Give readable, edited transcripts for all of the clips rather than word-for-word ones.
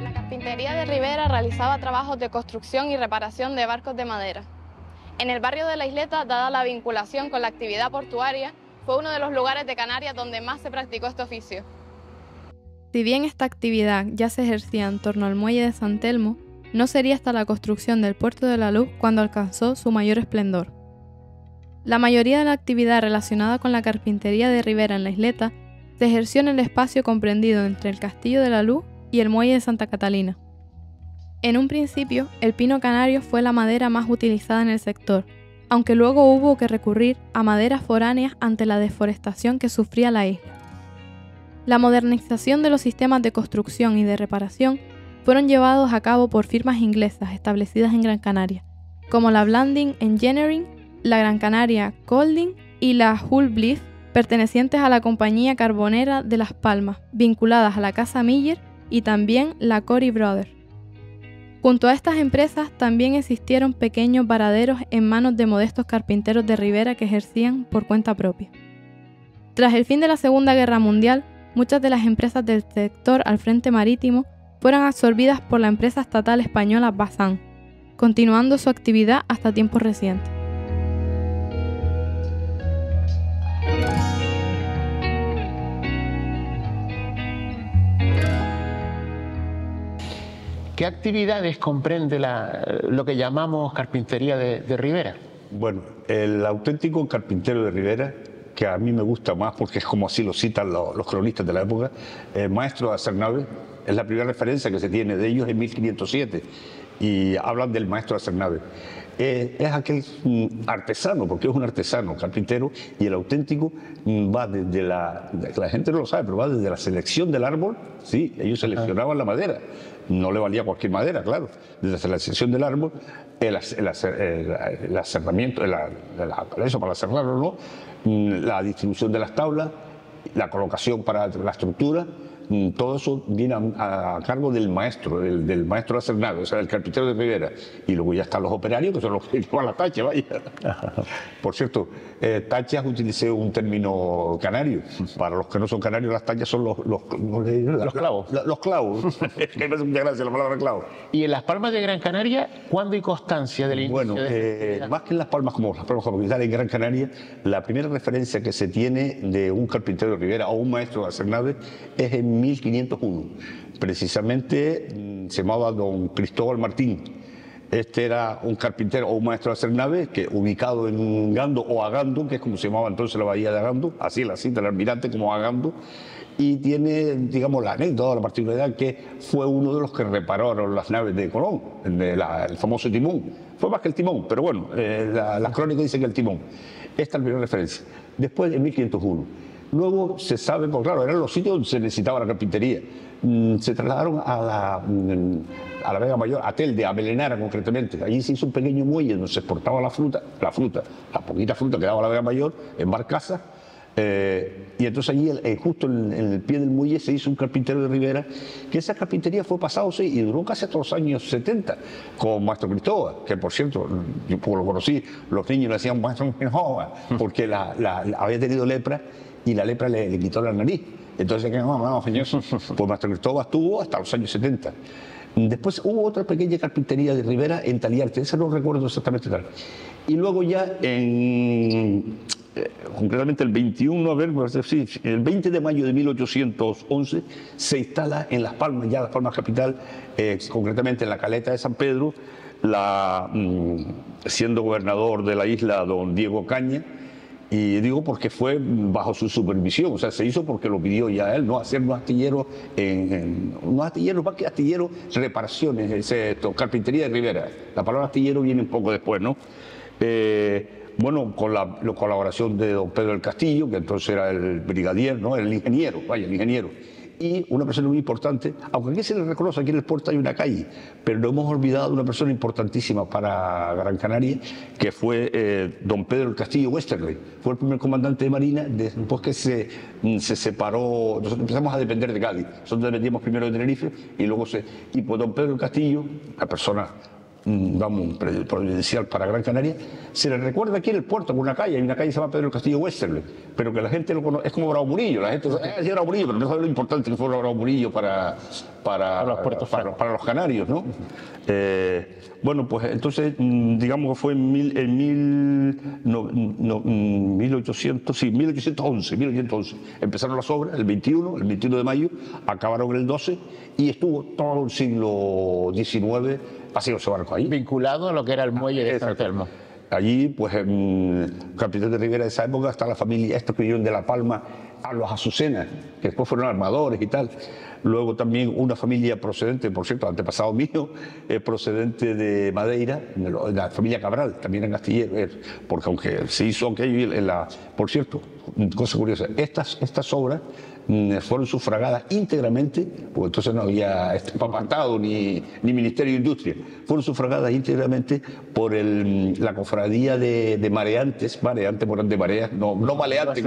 La carpintería de Ribera realizaba trabajos de construcción y reparación de barcos de madera. En el barrio de La Isleta, dada la vinculación con la actividad portuaria, fue uno de los lugares de Canarias donde más se practicó este oficio. Si bien esta actividad ya se ejercía en torno al muelle de San Telmo, no sería hasta la construcción del Puerto de la Luz cuando alcanzó su mayor esplendor. La mayoría de la actividad relacionada con la carpintería de Ribera en La Isleta se ejerció en el espacio comprendido entre el Castillo de la Luz y el muelle de Santa Catalina. En un principio, el pino canario fue la madera más utilizada en el sector, aunque luego hubo que recurrir a maderas foráneas ante la deforestación que sufría la isla. La modernización de los sistemas de construcción y de reparación fueron llevados a cabo por firmas inglesas establecidas en Gran Canaria, como la Blanding Engineering, la Gran Canaria Colding y la Hull Blythe, pertenecientes a la compañía carbonera de Las Palmas, vinculadas a la Casa Miller, y también la Cory Brothers. Junto a estas empresas también existieron pequeños varaderos en manos de modestos carpinteros de Ribera que ejercían por cuenta propia. Tras el fin de la Segunda Guerra Mundial, muchas de las empresas del sector al frente marítimo fueron absorbidas por la empresa estatal española Bazán, continuando su actividad hasta tiempos recientes. ¿Qué actividades comprende lo que llamamos carpintería de Ribera? Bueno, el auténtico carpintero de Ribera, que a mí me gusta más porque es como así lo citan los cronistas de la época, el maestro de hacer naves, es la primera referencia que se tiene de ellos en 1507 y hablan del maestro de hacer naves. Es aquel artesano, porque es un artesano, carpintero, y el auténtico va desde la gente no lo sabe, pero va desde la selección del árbol, sí, ellos seleccionaban la madera, no le valía cualquier madera, claro, desde la selección del árbol, el aserramiento, eso para aserrarlo, ¿no? La distribución de las tablas, la colocación para la estructura, todo eso viene a cargo del maestro, del maestro de hacer naves, o sea, del carpintero de Ribera. Y luego ya están los operarios, que son los que llevan la tacha, vaya. Por cierto, tachas, utilicé un término canario. Para los que no son canarios, las tachas son los clavos. Los clavos. Es que me hace mucha gracia la palabra clavo. ¿Y en las Palmas de Gran Canaria, cuándo hay constancia del inicio? Bueno, más que en las Palmas, como las Palmas capitales en Gran Canaria, la primera referencia que se tiene de un carpintero de Ribera o un maestro de hacer naves es en 1501. Precisamente se llamaba don Cristóbal Martín. Este era un carpintero o un maestro de hacer naves que ubicado en Gando o Agando, que es como se llamaba entonces la bahía de Agando, así la cinta del almirante como Agando, y tiene, digamos, la anécdota, la particularidad que fue uno de los que repararon las naves de Colón, el famoso timón. Fue más que el timón, pero bueno, las crónicas dicen que el timón. Esta es la primera referencia. Después, en 1501. Luego se sabe, porque claro, eran los sitios donde se necesitaba la carpintería. Se trasladaron a la Vega Mayor, a Telde, a Belenara concretamente. Allí se hizo un pequeño muelle donde se exportaba la poquita fruta que daba la Vega Mayor en barcazas. Y entonces allí, justo en el pie del muelle, se hizo un carpintero de Ribera, que esa carpintería fue pasándose y duró casi hasta los años 70, con Maestro Cristóbal, que por cierto, yo lo conocí, los niños le decían Maestro Cristóbal, porque había tenido lepra y la lepra le quitó la nariz. Entonces, pues Maestro Cristóbal estuvo hasta los años 70. Después hubo otra pequeña carpintería de Ribera en Taliarte, esa no recuerdo exactamente tal. Y luego ya concretamente el 21, el 20 de mayo de 1811 se instala en Las Palmas, ya Las Palmas capital, concretamente en la caleta de San Pedro, siendo gobernador de la isla don Diego Caña. Y digo porque fue bajo su supervisión, o sea, se hizo porque lo pidió ya él, no hacer unos astilleros, más que astilleros, reparaciones, carpintería de Ribera. La palabra astillero viene un poco después, ¿no? Bueno, con la colaboración de don Pedro del Castillo, que entonces era el brigadier, ¿no? El ingeniero, vaya, el ingeniero. y una persona muy importante, aunque aquí se le reconoce, aquí en el puerto hay una calle, pero no hemos olvidado de una persona importantísima para Gran Canaria, que fue don Pedro del Castillo Westerle. Fue el primer comandante de Marina después que se separó. Nosotros empezamos a depender de Cádiz. Nosotros dependíamos primero de Tenerife y luego y pues don Pedro del Castillo, la persona vamos, providencial para Gran Canaria, se le recuerda aquí en el puerto con una calle, hay una calle que se llama Pedro del Castillo Westerle, pero que la gente lo conoce, es como Bravo Murillo, la gente dice Bravo Murillo, pero no sabe lo importante que fue Bravo Murillo para los canarios, ¿no? Bueno, pues entonces, digamos que fue en 1811. Empezaron las obras el 21 de mayo, acabaron el 12 y estuvo todo el siglo XIX haciendo ese barco ahí. Vinculado a lo que era el muelle de San Telmo. Allí, pues, Capitán de Rivera de esa época, está la familia, estos que vinieron de La Palma, a los Azucenas, que después fueron armadores y tal. Luego también una familia procedente, por cierto, antepasado mío, procedente de Madeira, de la familia Cabral, también en astillero, porque aunque se hizo aquello por cierto, cosa curiosa, estas obras fueron sufragadas íntegramente, porque entonces no había papantado ni Ministerio de Industria, fueron sufragadas íntegramente por la cofradía de mareantes por de mareas, no maleantes,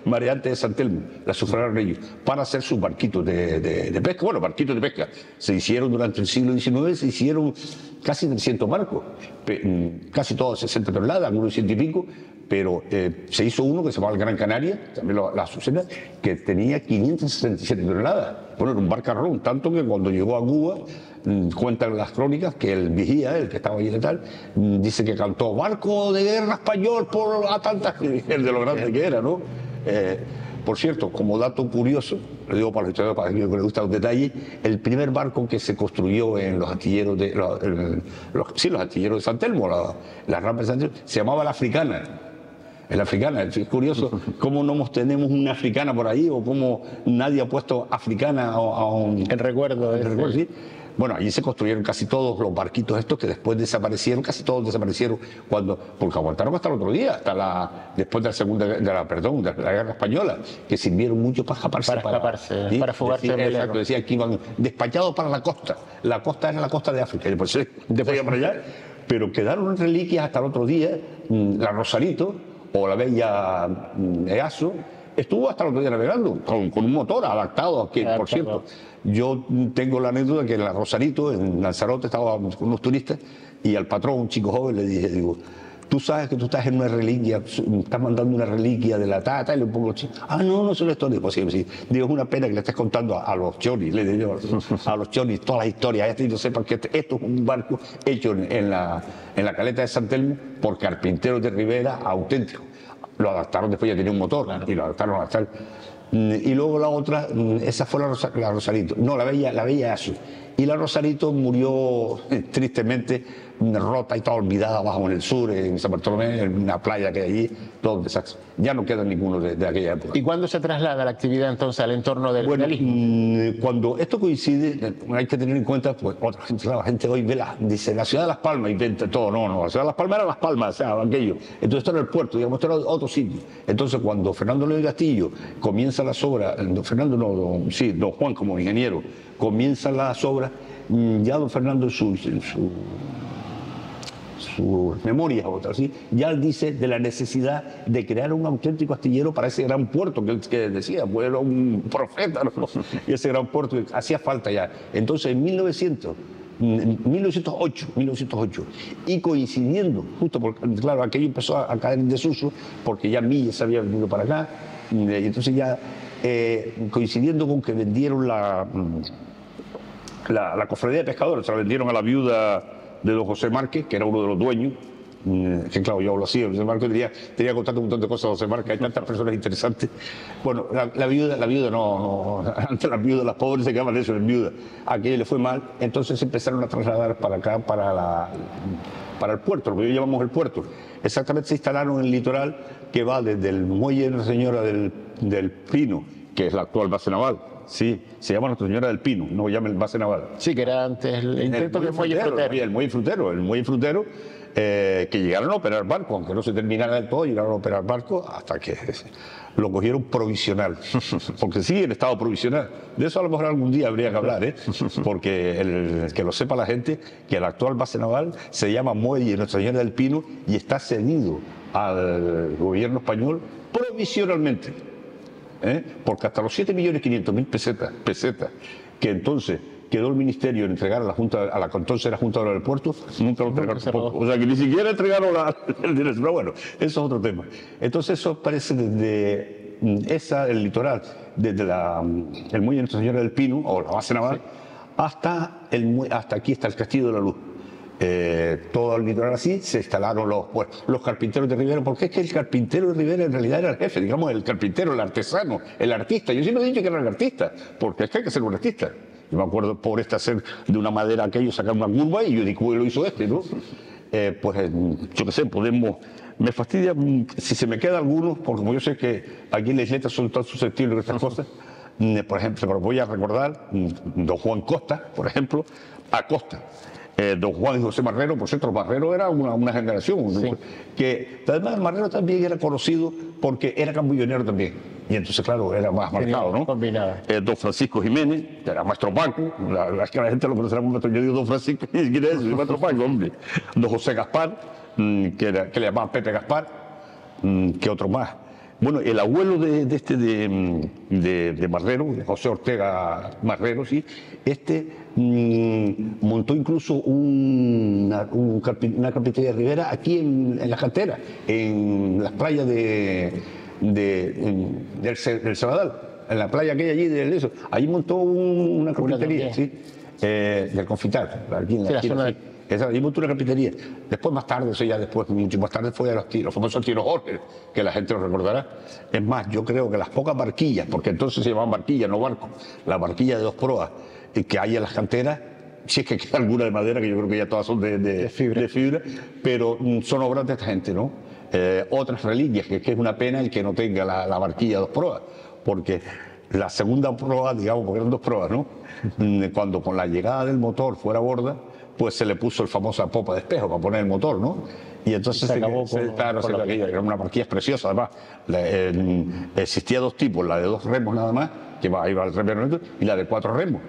mareantes de San Telmo, la sufragaron ellos, para hacer sus barquitos de pesca. Bueno, barquitos de pesca, se hicieron durante el siglo XIX, se hicieron casi 300 barcos, casi todos 60 toneladas, algunos 100 y pico, pero se hizo uno que se llamaba el Gran Canaria, también la Azucena, que tenía 567 toneladas. Bueno, era un barcarrón, tanto que cuando llegó a Cuba, cuentan las crónicas que el vigía, el que estaba ahí y tal, dice que cantó barco de guerra español por a tantas, de lo grande que era, ¿no? Por cierto, como dato curioso, lo digo para los historiadores, para aquellos que les gustan los detalles, el primer barco que se construyó en los astilleros los astilleros de San Telmo, las rampas de San Telmo, se llamaba la Africana. La Africana, es curioso cómo no tenemos una africana por ahí, o cómo nadie ha puesto africana el recuerdo. ¿Sí? Bueno, allí se construyeron casi todos los barquitos estos que después desaparecieron, casi todos desaparecieron porque aguantaron hasta el otro día, después de la Guerra Española, que sirvieron mucho para escaparse. ¿Sí? Para fugarse. Exacto, decía que iban despachados para la costa. La costa era la costa de África, y después para allá, pero quedaron reliquias hasta el otro día. La Rosarito, o la bella Easo, estuvo hasta el otro día navegando, con un motor adaptado, que por cierto, yo tengo la anécdota que en la Rosarito, en Lanzarote, estaba con unos turistas, y al patrón, un chico joven, le dije, digo, tú sabes que tú estás en una reliquia, estás mandando una reliquia de la tata, y le pongo no sé la historia. Pues sí, digo, es una pena que le estés contando a los chonis, le digo a los chonis todas las historias, y no sepan que esto es un barco hecho en la caleta de San Telmo por carpinteros de Rivera auténticos. Lo adaptaron, después ya tenía un motor, y lo adaptaron a tal. Y luego la otra, esa fue la Rosarito, no, la bella Asu. Y la Rosarito murió tristemente, rota y toda olvidada abajo en el sur, en San Bartolomé, en una playa que hay allí, todo un desastre. Ya no queda ninguno de aquella época. ¿Y cuándo se traslada la actividad entonces al entorno del realismo? Cuando esto coincide, hay que tener en cuenta, pues la gente hoy dice la ciudad de Las Palmas, inventa todo, no, la ciudad de Las Palmas era Las Palmas, o sea, aquello. Entonces esto era el puerto, digamos, esto era otro sitio. Entonces cuando Fernando León Castillo comienza las obras, don Juan como ingeniero, comienza las obras, ya don Fernando en sus memorias o otras, ¿sí? Ya él dice de la necesidad de crear un auténtico astillero para ese gran puerto que decía, pues era un profeta, ¿no? Y ese gran puerto que hacía falta ya. Entonces en 1908, y coincidiendo, justo porque, claro, aquello empezó a caer en desuso, porque ya Milles había venido para acá, y entonces ya coincidiendo con que vendieron la cofradía de pescadores, se la vendieron a la viuda de don José Márquez, que era uno de los dueños, que claro, yo hablo así, José Márquez tenía que contar un montón de cosas a José Márquez, hay tantas personas interesantes. Bueno, la viuda no, antes las viudas, las pobres se quedaban de eso, en viuda, a aquello le fue mal, entonces empezaron a trasladar para acá, para el puerto, lo que hoy llamamos el puerto. Exactamente, se instalaron en el litoral que va desde el muelle de Nuestra Señora del Pino, que es la actual base naval. Sí, se llama Nuestra Señora del Pino, no llama el base naval. Sí, que era antes el intento del muelle frutero. El muelle frutero, que llegaron a operar barco, aunque no se terminara del todo, llegaron a operar barco hasta que lo cogieron provisional, porque sigue en estado provisional. De eso a lo mejor algún día habría que hablar, porque que lo sepa la gente, que la actual base naval se llama Muelle Nuestra Señora del Pino y está cedido al gobierno español provisionalmente, porque hasta los 7.500.000 pesetas que entonces quedó el ministerio en entregar a la Junta, a la que entonces era Junta del Aeropuerto, nunca lo entregaron tampoco. O sea que ni siquiera entregaron el dinero. Pero bueno, eso es otro tema. Entonces eso parece desde el litoral, desde el muelle de Nuestra Señora del Pino, o la base naval, hasta aquí está el Castillo de la Luz. Todo el litoral así, se instalaron los carpinteros de Rivera, porque es que el carpintero de Rivera en realidad era el jefe, digamos, el carpintero, el artesano, el artista. Yo siempre he dicho que era el artista, porque es que hay que ser un artista. Yo me acuerdo por hacer de una madera aquello, sacar una curva, y yo digo, lo hizo ¿no? Pues yo qué sé, me fastidia si se me queda alguno, porque como yo sé que aquí en la isleta son tan susceptibles de estas cosas. Por ejemplo, voy a recordar don Juan Costa, por ejemplo, Acosta. Don Juan y José Marrero, por cierto, Marrero era una generación, sí, que además Marrero también era conocido porque era cambullonero también, y entonces claro, era más marcado, ¿no? Don Francisco Jiménez, que era maestro Paco, es que la gente lo conocerá como maestro, yo digo Don Francisco, y quién es eso, maestro Paco, hombre. Don José Gaspar, que le llamaban Pepe Gaspar, que otro más. Bueno, el abuelo de Marrero, de José Ortega Marrero, sí, montó incluso una carpintería de Rivera aquí en la cantera, en las playas del Sabadell, en la playa aquella allí de eso. Allí montó una carpintería, sí, del Confitar, aquí en la zona. Allí montó una carpintería. Después, más tarde, mucho más tarde, fue a los famosos tiros Jorge, que la gente lo recordará. Es más, yo creo que las pocas barquillas, porque entonces se llamaban barquillas, no barcos, la barquilla de 2 proas que hay en las canteras, si es que queda alguna de madera, que yo creo que ya todas son de fibra, pero son obras de esta gente, ¿no? Otras reliquias, que es una pena el que no tenga la barquilla de 2 proas, porque la segunda proa, digamos, porque eran 2 proas, ¿no? Cuando con la llegada del motor fuera a borda, pues se le puso el famosa popa de espejo para poner el motor, ¿no? Y entonces era una barquilla preciosa, además. Existía 2 tipos, la de 2 remos nada más, que iba al remo, y la de 4 remos.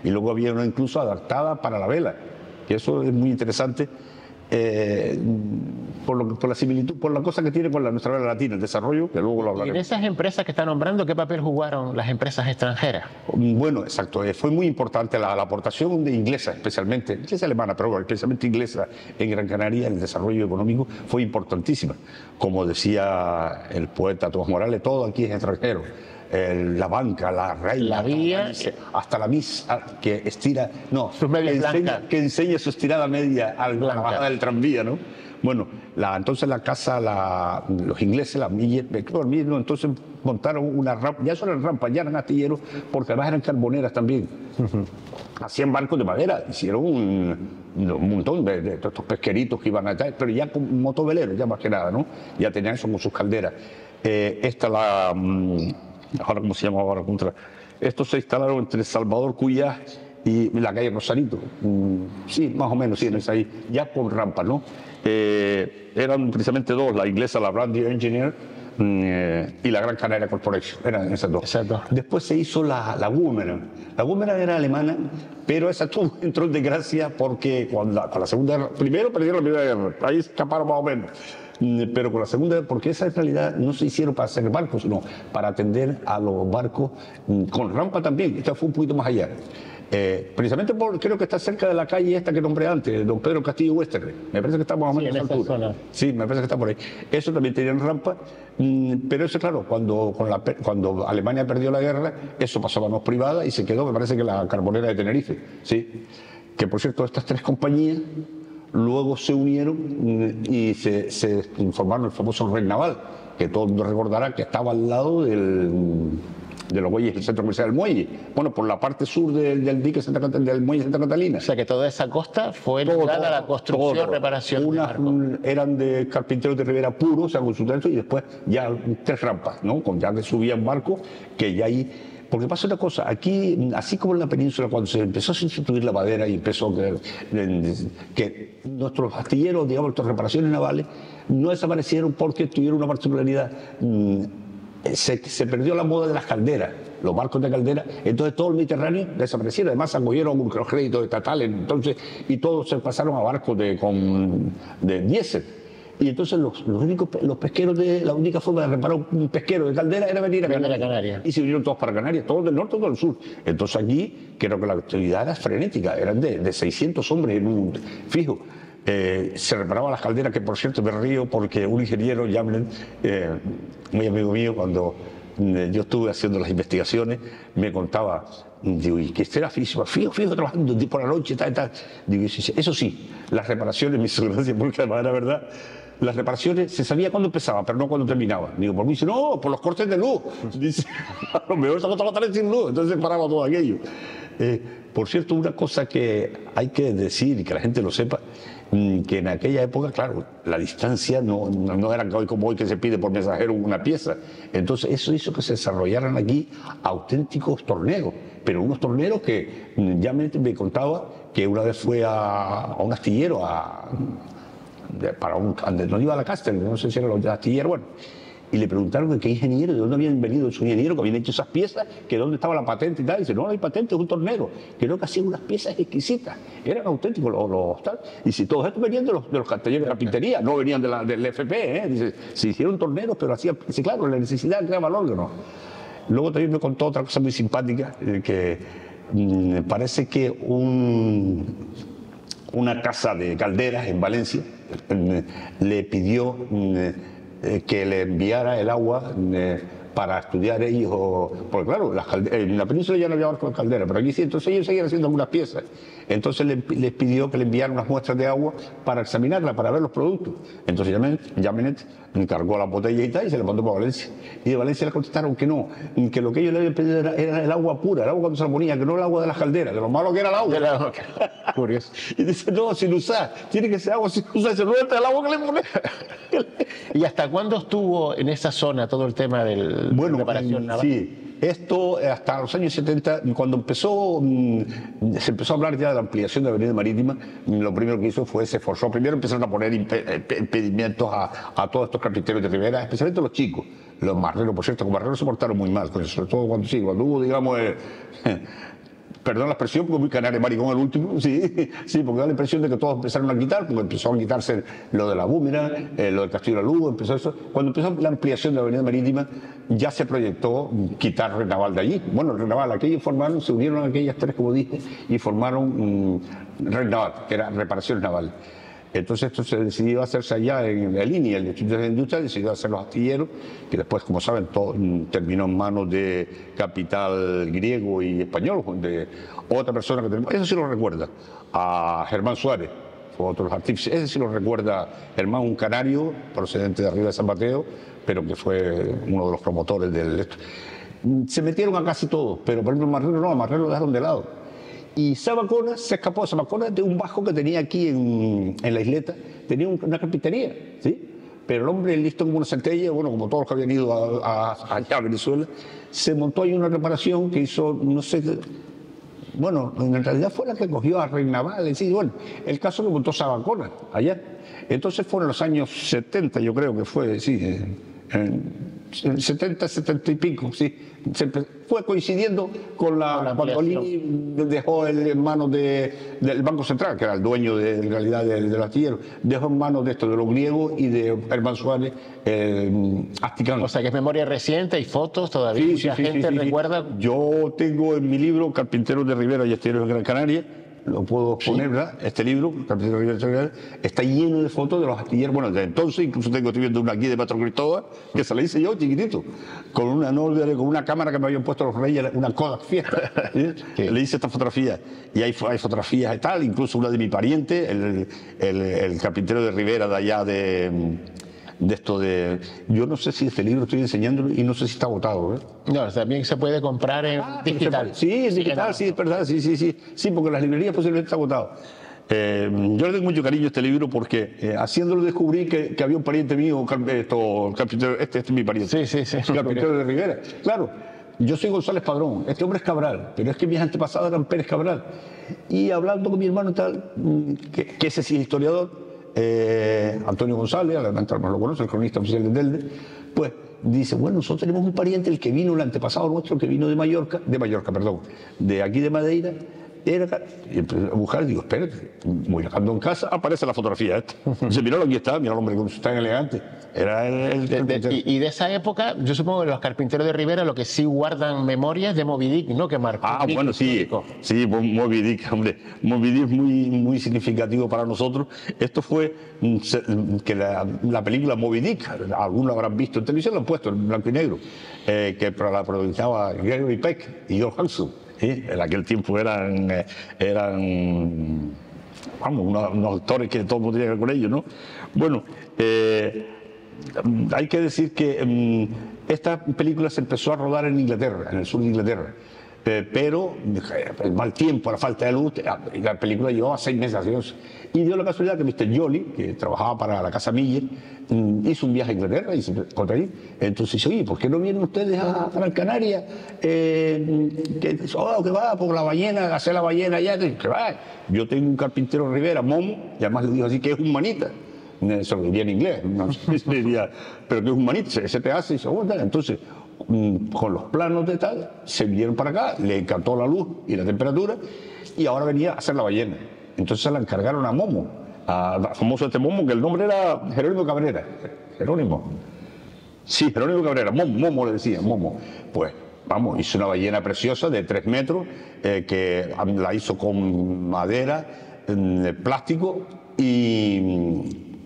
Y luego había una incluso adaptada para la vela, y eso es muy interesante. Por la similitud, por la cosa que tiene con nuestra vela latina, el desarrollo, que luego lo hablaremos. ¿Y en esas empresas que está nombrando, qué papel jugaron las empresas extranjeras? Bueno, exacto, fue muy importante la aportación de inglesa, especialmente, inglesa alemana, pero especialmente inglesa en Gran Canaria, el desarrollo económico fue importantísima. Como decía el poeta Tomás Morales, todo aquí es extranjero. La banca, la reina, la vía, hasta la misa que estira, no, sus medias que enseña su estirada media a la bajada del tranvía, ¿no? Bueno, entonces la casa, los ingleses, las millas, entonces montaron una rampa, ya son las rampas, ya eran astilleros, porque además eran carboneras también. Hacían barcos de madera, hicieron un montón de estos pesqueritos que iban allá, pero ya con motoveleros, ya más que nada, ¿no? Ya tenían eso con sus calderas. Ahora, ¿cómo se llama ahora? Estos se instalaron entre Salvador Cuyá y la calle Rosarito. Sí, más o menos, sí, es ahí, ya con rampas, ¿no? Eran precisamente 2, la inglesa, la Brandy Engineer, y la Gran Canaria Corporation, eran esas 2. Exacto. Después se hizo la Womeran. La Womeran era alemana, pero esa entró en desgracia porque con la segunda, primero perdieron la Primera Guerra, ahí escaparon más o menos. Pero con la segunda, porque esa en realidad no se hicieron para hacer barcos, sino para atender a los barcos con rampa también. Esta fue un poquito más allá. Precisamente creo que está cerca de la calle esta que nombré antes, don Pedro Castillo Westerre. Me parece que está más o menos en esa altura. Zona. Sí, me parece que está por ahí. Eso también tenían rampa, pero eso claro, cuando Alemania perdió la guerra, eso pasó a manos privadas y se quedó, me parece que la Carbonera de Tenerife. Sí. Que por cierto, estas 3 compañías luego se unieron y se formaron el famoso Red Naval, que todo el mundo recordará que estaba al lado de los muelles del centro comercial del muelle. Bueno, por la parte sur del dique del muelle Santa Catalina. O sea que toda esa costa fue ligada a la construcción, reparación. Eran de carpinteros de Rivera puros, o sea, con su techo, y después ya 3 rampas, ¿no? Ya que subían barcos, que ya ahí porque pasa una cosa, aquí, así como en la península, cuando se empezó a sustituir la madera y empezó que nuestros astilleros, digamos, nuestras reparaciones navales, no desaparecieron porque tuvieron una particularidad. Se perdió la moda de las calderas, los barcos de caldera, entonces todo el Mediterráneo desaparecieron, además acogieron los créditos estatales, entonces, y todos se pasaron a barcos de diésel. Y entonces los pesqueros, la única forma de reparar un pesquero de caldera era venir a Canarias. Y se vinieron todos para Canarias, todos del norte y todos del sur. Entonces aquí creo que la actividad era frenética, eran de 600 hombres en un fijo. Se reparaban las calderas, que por cierto me río porque un ingeniero, muy amigo mío, cuando yo estuve haciendo las investigaciones, me contaba, digo, y que este era fijo trabajando por la noche, tal. Digo, eso sí, las reparaciones, me hizo gracia porque además era verdad, las reparaciones se sabía cuándo empezaba, pero no cuándo terminaba. Digo, por mí dice, no, por los cortes de luz. Dice, a lo mejor se va a trabajar sin luz, entonces paraba todo aquello. Por cierto, una cosa que hay que decir y que la gente lo sepa, que en aquella época, claro, la distancia no era hoy como hoy, que se pide por mensajero una pieza. Entonces eso hizo que se desarrollaran aquí auténticos torneos, pero unos torneos que ya me contaba que una vez fue a un astillero no iba a la Castel, no sé si era los astilleros, bueno, y le preguntaron de qué ingeniero, de dónde habían venido esos ingenieros que habían hecho esas piezas, que dónde estaba la patente y tal. Y dice, no hay patente, es un tornero. Creo que hacían unas piezas exquisitas, eran auténticos los tal. Y si todos estos venían de los talleres de carpintería, no venían del FP, Dice, se hicieron torneros, pero hacían, dice, claro, la necesidad crea valor, ¿no? Luego también me contó otra cosa muy simpática, que parece que una casa de calderas en Valencia le pidió que le enviara el agua para estudiar ellos, porque claro, en la península ya no había barcos de caldera, pero aquí sí, entonces ellos seguían haciendo algunas piezas. Entonces les pidió que le enviaran unas muestras de agua para examinarla, para ver los productos. Entonces Jamenet encargó la botella y tal, y se la mandó para Valencia. Y de Valencia le contestaron que no, que lo que ellos le habían pedido era el agua pura, el agua cuando se la ponía, que no el agua de las calderas, de lo malo que era el agua. Curioso. Y dice, no, sin usar, tiene que ser agua sin usar, se rueda el agua que le pone. ¿Y hasta cuándo estuvo en esa zona todo el tema de reparación naval? Sí. Esto hasta los años 70, cuando se empezó a hablar ya de la ampliación de la avenida marítima, lo primero que hizo fue, se esforzó, primero empezaron a poner impedimentos a todos estos carpinteros de ribera, especialmente los chicos, los marreros, por cierto, los marreros se portaron muy mal, sobre todo cuando hubo, digamos, perdón la expresión, porque muy canario maricón el último, sí, porque da la impresión de que todos empezaron a quitar, porque empezó a quitarse lo de la Búmera, lo del Castillo de la Luz, empezó eso. Cuando empezó la ampliación de la avenida marítima, ya se proyectó quitar Renaval de allí. Bueno, Renaval, aquellos se unieron a aquellas tres, como dije, y formaron Renaval, que era reparaciones navales. Entonces esto se decidió hacerse allá en el INI, el Instituto de Industria, decidió hacer los astilleros, que después, como saben, todo terminó en manos de capital griego y español, de otra persona que tenemos, eso sí lo recuerda, a Germán Suárez, fue otro de los artífices, ese sí lo recuerda Germán, un canario procedente de arriba de San Mateo, pero que fue uno de los promotores del esto. Se metieron a casi todos, pero por ejemplo Marrero lo dejaron de lado. Y Sabacona se escapó. Sabacona de un bajo que tenía aquí en la isleta, tenía una carpintería, ¿sí? Pero el hombre, listo como una centella, bueno, como todos los que habían ido allá a Venezuela, se montó ahí una reparación que hizo, no sé, bueno, en realidad fue la que cogió a Reinaval, sí, bueno, el caso que montó Sabacona allá. Entonces fueron los años 70, yo creo que fue, sí, en 70, 70 y pico, sí. Fue coincidiendo con cuando Lini dejó en manos del Banco Central, que era el dueño en realidad del astillero, dejó en manos de los griegos y de Germán Suárez Asticán. O sea que es memoria reciente, hay fotos todavía, mucha gente recuerda. Yo tengo en mi libro Carpinteros de Ribera y Astilleros de Gran Canaria, lo puedo poner, ¿verdad? Este libro, Carpinteros de Ribera, está lleno de fotos de los astilleros. Bueno, desde entonces, incluso estoy viendo una aquí de Petro Cristóbal, que se la hice yo, chiquitito, con una cámara que me habían puesto los reyes, una Kodak Fiesta. ¿Sí? Le hice esta fotografía. Y hay fotografías y tal, incluso una de mi pariente, el carpintero de Ribera de allá yo no sé si este libro estoy enseñándolo y no sé si está agotado, ¿eh? No, también se puede comprar en digital. Sí, en digital, sí, es verdad, sí, porque en las librerías posiblemente está agotado. Yo le tengo mucho cariño a este libro porque haciéndolo descubrí que había un pariente mío, carpintero, este es mi pariente, sí. carpintero de Ribera, claro. yo soy González Padrón, este hombre es Cabral, pero es que mis antepasados eran Pérez Cabral. Y hablando con mi hermano tal, que ese sí es historiador, Antonio González, adelante no lo conoce, el cronista oficial de Telde, pues dice, bueno, nosotros tenemos un pariente, el que vino, el antepasado nuestro, que vino de Mallorca, perdón, de aquí de Madeira, y empecé a buscar, digo, espérate, voy dejando en casa, aparece la fotografía esta. Dice, míralo, aquí está, mira el hombre como está tan elegante. Era y de esa época, yo supongo que los carpinteros de Rivera lo que sí guardan memorias de Moby Dick, ¿no? Que marcó. Bueno, sí, Moby Dick, hombre, Moby Dick es muy significativo para nosotros. Esto fue que la película Moby Dick, algunos lo habrán visto en televisión, lo han puesto en blanco y negro, que la protagonizaba Gregory Peck y George Hanson. ¿Sí? En aquel tiempo eran unos actores que todo el mundo tenía que ver con ellos, ¿no? Bueno, hay que decir que esta película se empezó a rodar en Inglaterra, en el sur de Inglaterra, pero el mal tiempo, la falta de luz, la película llevaba 6 meses haciéndose. Y dio la casualidad que Mr. Jolly, que trabajaba para la Casa Miller, hizo un viaje a Inglaterra y se encontró allí. Entonces dice, oye, ¿por qué no vienen ustedes a Gran Canaria? Que va por la ballena, hacer la ballena allá. Que va. Yo tengo un carpintero Rivera, Momo, y además le dijo así que es un manita. Eso lo diría en inglés, no sé si diría, pero que es un manita, se te hace y dice, bueno, entonces con los planos de tal, se vinieron para acá, le encantó la luz y la temperatura, y ahora venía a hacer la ballena. Entonces se la encargaron a Momo, a famoso este Momo, que el nombre era Jerónimo Cabrera. Jerónimo Cabrera, Momo le decían, Momo. Pues, vamos, hizo una ballena preciosa de 3 metros, que la hizo con madera, plástico y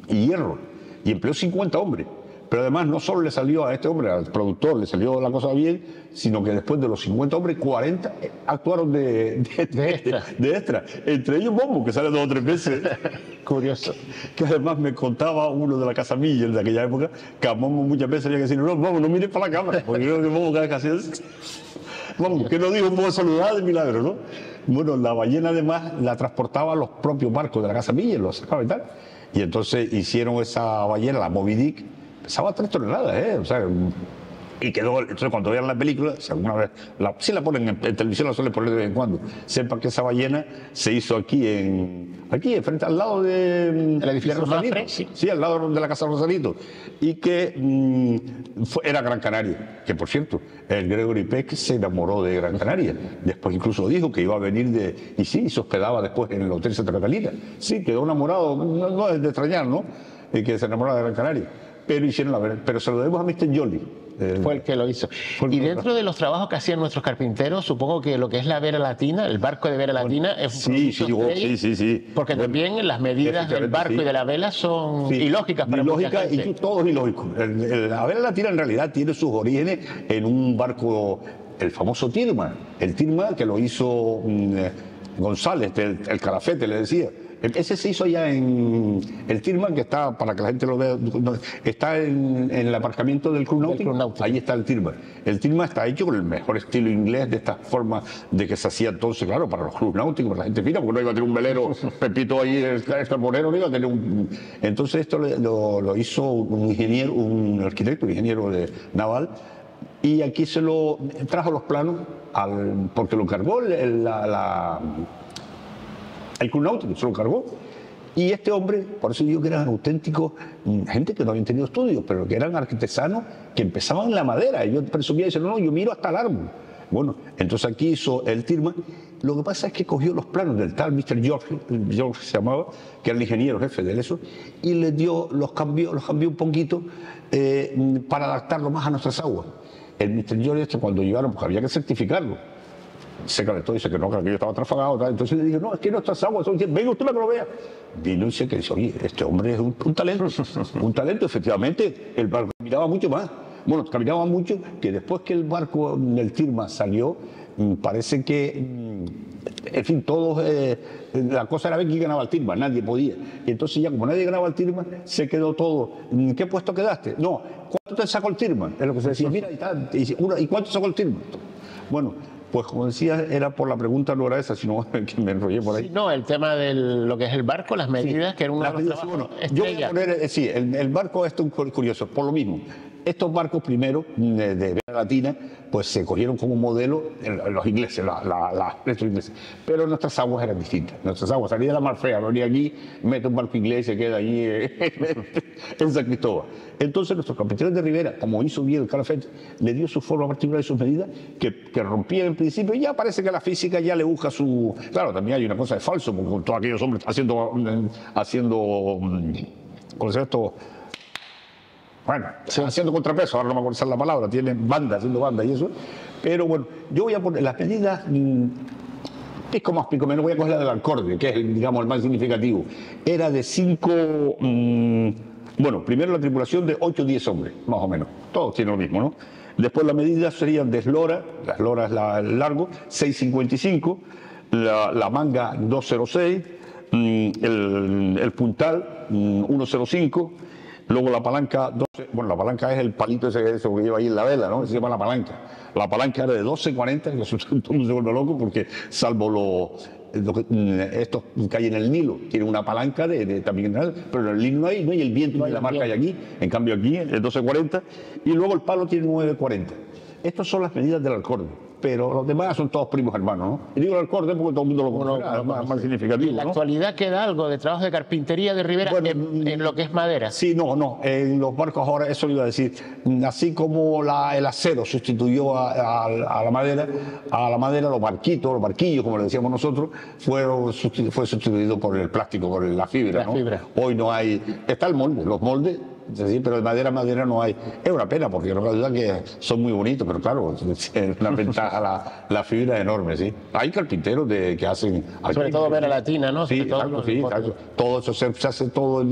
hierro. Y empleó 50 hombres. Pero además no solo le salió a este hombre, al productor, le salió la cosa bien, sino que después de los 50 hombres, 40 actuaron de extra. Entre ellos Momo, que sale 2 o 3 veces. Curioso. Que además me contaba uno de la Casa Miller de aquella época, que a Momo muchas veces había que decir, no, Momo, no mires para la cámara, porque creo que Momo cada vez que hacía Momo, que no dijo, puedo saludar de milagro, ¿no? Bueno, la ballena además la transportaba a los propios barcos de la Casa Miller, los sacaba y tal. Y entonces hicieron esa ballena, la Moby Dick, pesaba 3 toneladas, o sea, y quedó. Entonces cuando vean la película, si alguna vez, si la ponen en televisión, la suelen poner de vez en cuando, sepan que esa ballena se hizo aquí frente al lado del edificio Rosalito, sí, al lado de la casa Rosalito, y que era Gran Canaria, que por cierto, el Gregory Peck se enamoró de Gran Canaria, después incluso dijo que iba a venir y sí, se hospedaba después en el Hotel Santa Catalina, sí, quedó enamorado, no es de extrañar, ¿no? Que se enamoró de Gran Canaria. Pero se lo debemos a Mr. Jolly. Fue el que lo hizo. Y dentro de los trabajos que hacían nuestros carpinteros, supongo que lo que es la Vera Latina, el barco de Vera Latina, es un sí. Porque también las medidas del barco y de la vela son ilógicas para mucha gente. Y todo es ilógico. La Vera Latina en realidad tiene sus orígenes en un barco, el famoso Tirma. El Tirma que lo hizo González, el Calafete le decía. Ese se hizo allá en el Tirma, que está, para que la gente lo vea, está en el aparcamiento del Club Náutico. Ahí está el Tirma. El Tirma está hecho con el mejor estilo inglés, de esta forma de que se hacía entonces, claro, para los clubes náuticos, para la gente fina, porque no iba a tener un velero Pepito ahí, el carbonero, no iba a tener un. Entonces esto lo hizo un ingeniero, un arquitecto, un ingeniero naval, y aquí se lo trajo los planos, porque lo cargó el Club Náutico, se lo cargó. Y este hombre, por eso digo que eran auténticos, gente que no habían tenido estudios, pero que eran artesanos que empezaban en la madera. Yo presumía y decía, no, yo miro hasta el árbol. Bueno, entonces aquí hizo el Tirma. Lo que pasa es que cogió los planos del tal Mr. George se llamaba, que era el ingeniero jefe de eso, y los cambió un poquito para adaptarlo más a nuestras aguas. El Mr. George, cuando llegaron, pues había que certificarlo. Se calentó y dice que no, que aquello estaba trafagado. Tal. Entonces le dije, no, es que nuestras aguas son. Venga usted para que lo vea. Vino y dice que dice, oye, este hombre es un talento. Un talento, efectivamente. El barco caminaba mucho más. Bueno, caminaba mucho, que después que el barco del Tirma salió, parece que, en fin, todos. La cosa era ver quién ganaba el Tirma, nadie podía. Y entonces ya como nadie ganaba el Tirma, se quedó todo. ¿En qué puesto quedaste? No, ¿cuánto te sacó el Tirma? Es lo que se decía, mira, ¿y cuánto sacó el Tirma? Bueno. Pues como decía, era por la pregunta, no era esa, sino que me enrollé por ahí. Sí, no, el tema de lo que es el barco, las medidas, que era una de las yo voy a poner, el barco es curioso, por lo mismo. estos barcos primero de Vera Latina, pues se cogieron como modelo los ingleses, estos ingleses. Pero nuestras aguas eran distintas. Nuestras aguas, salía de la mar fea, venía aquí, mete un barco inglés y se queda allí en San Cristóbal. Entonces nuestros carpinteros de Ribera, como hizo bien el Calafate, le dio su forma particular y sus medidas que rompían en principio, y ya parece que la física ya le busca su... Claro, también hay una cosa de falso, porque con todos aquellos hombres haciendo ¿cómo se llama esto? Bueno, sí, haciendo contrapeso, ahora no me acuerdo la palabra, tienen banda, haciendo banda y eso. Pero bueno, yo voy a poner las medidas, pico más, pico menos, voy a coger la del acorde, que es, digamos, el más significativo. Era de 5, bueno, primero la tripulación de 8 o 10 hombres, más o menos. Todos tienen lo mismo, ¿no? Después las medidas serían de eslora, la eslora es el largo, 6,55, la manga 2,06, el puntal 1,05, luego la palanca 12, bueno, la palanca es el palito ese que lleva ahí en la vela, ¿no? Se llama la palanca. La palanca era de 12,40, que eso todo el mundo se vuelve loco porque salvo estos que hay en el Nilo, tienen una palanca también, pero en el Nilo no hay el viento ni la marca hay aquí, en cambio aquí es 12,40 y luego el palo tiene 9,40. Estas son las medidas del acorde, pero los demás son todos primos hermanos, ¿no? Y digo el acorde porque todo el mundo lo conoce, más significativo. ¿En la actualidad queda algo de trabajo de carpintería de Ribera en lo que es madera? Sí, no, en los barcos ahora, eso lo iba a decir, así como el acero sustituyó a la madera, los barquillos, como le decíamos nosotros, fue sustituido por el plástico, por la fibra, ¿no? Hoy no hay, está el molde, los moldes, sí, pero de madera no hay. Es una pena porque no cabe duda que son muy bonitos, pero claro, es una ventaja, la fibra es enorme, ¿sí? Hay carpinteros que hacen... Sobre todo Vera Latina, ¿no? Sí, exacto. Todo eso se hace todo,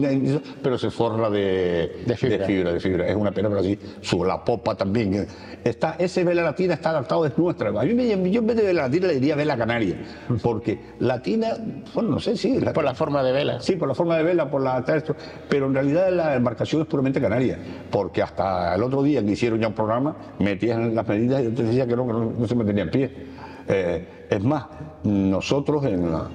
pero se forra de fibra. Es una pena, pero así, la popa también. Ese Vela Latina está adaptado, es nuestra. Yo en vez de Vela Latina le diría Vela Canaria, porque Latina, bueno, no sé si... Por la forma de vela. Sí, por la forma de vela, pero en realidad la embarcación es puramente canaria, porque hasta el otro día que hicieron ya un programa, metían las medidas y yo te decía que no se mantenía en pie. Es más, nosotros,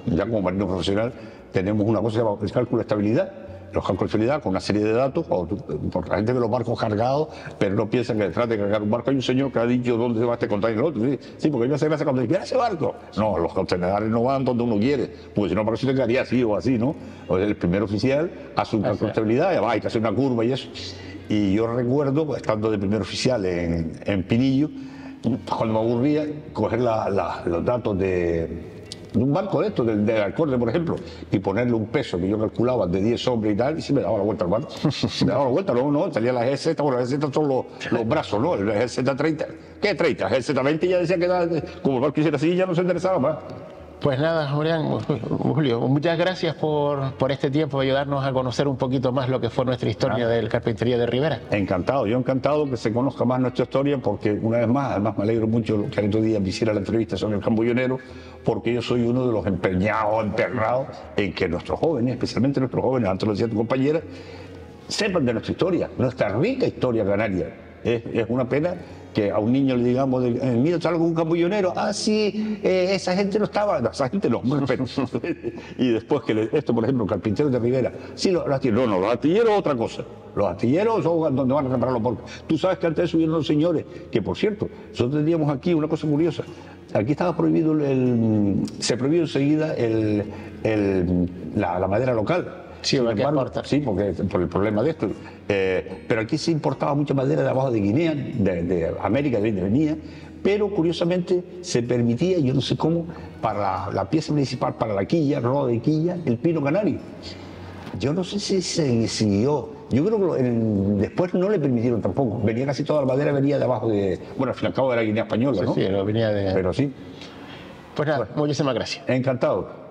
ya como marino profesional, tenemos una cosa que se llama el cálculo de estabilidad. Los cálculos de estabilidad con una serie de datos, porque la gente ve los barcos cargados, pero no piensa que detrás de cargar un barco hay un señor que ha dicho dónde se va este contenedor el otro. Sí, porque no se hace cuando dice, ese barco. No, los contenedores no van donde uno quiere, porque si no, por eso te quedaría así o así, ¿no? O sea, el primer oficial hace un cálculo de estabilidad, y hay que hacer una curva y eso. Y yo recuerdo, estando de primer oficial en Pinillo, cuando me aburría, coger los datos de un barco de estos, del acorde, por ejemplo, y ponerle un peso que yo calculaba de 10 hombres y tal, y se me daba la vuelta al barco. Me daba la vuelta, no, salía la GZ, bueno, la GZ son los brazos, ¿no? El GZ30, ¿qué 30? El GZ20 ya decía que como el barco hiciera así, ya no se interesaba más. Pues nada, Julio, muchas gracias por este tiempo, ayudarnos a conocer un poquito más lo que fue nuestra historia del carpintería de Ribera. Encantado, yo encantado que se conozca más nuestra historia, porque una vez más, además me alegro mucho que el otro día me hiciera la entrevista sobre el cambullonero, porque yo soy uno de los empeñados en que nuestros jóvenes, especialmente nuestros jóvenes, antes lo decía tu compañera, sepan de nuestra historia, nuestra rica historia canaria. Es una pena que a un niño le digamos, mira, ¿sabes algún cambullonero? Ah, sí, esa gente no estaba, esa gente no, pero y después que esto, por ejemplo, carpinteros de Ribera, sí, los artilleros, los artilleros es otra cosa, los artilleros son donde van a reparar los barcos. Tú sabes que antes subieron los señores, que por cierto, nosotros teníamos aquí una cosa curiosa, aquí estaba prohibido, se prohibió enseguida la madera local. Sí, sí, porque por el problema de esto. Pero aquí se importaba mucha madera de abajo de Guinea, de América, venía, pero curiosamente se permitía, yo no sé cómo, para la pieza principal, para la quilla, roda de quilla, el pino canario. Yo no sé si se siguió. Yo creo que después no le permitieron tampoco. Venía casi toda la madera, venía de abajo de... Bueno, al fin y al cabo era Guinea Española, ¿no? Sí, venía de... Pero sí. Pues nada, muchísimas gracias. Encantado.